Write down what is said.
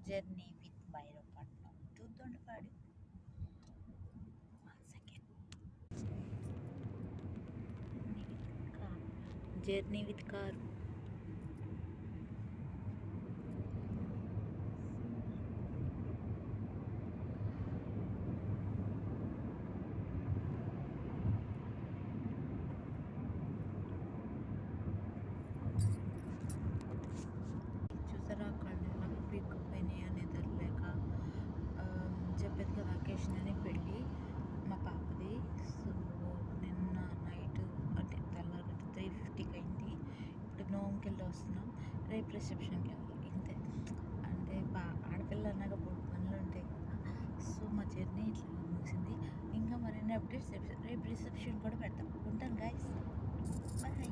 Journey with Bhairavapatnam to Dondapadu. Journey with car. చూసారా కళ్ళు ఎలా పీక్కుపోయినాయి అనేది లేక చెప్పేది కదా అకేషన్ అని పెళ్ళి మా పాపది. సో నిన్న నైట్ అంటే తెల్లారి 3:50కి అయింది. ఇప్పుడు నోమ్కి వెళ్ళి వస్తున్నాం. రేపు రిసెప్షన్కి వెళ్ళాలి. ఇంతే. అంటే ఆడపిల్ల అన్నాక బోర్డు పనులు ఉంటాయి కదా. సో మా జర్నీ ఇట్లా ముగిసింది. ఇంకా మరిన్ని అప్డేట్స్ రేపు రిసెప్షన్ కూడా పెడతాం. ఉంటాను గైస్. బాయ్.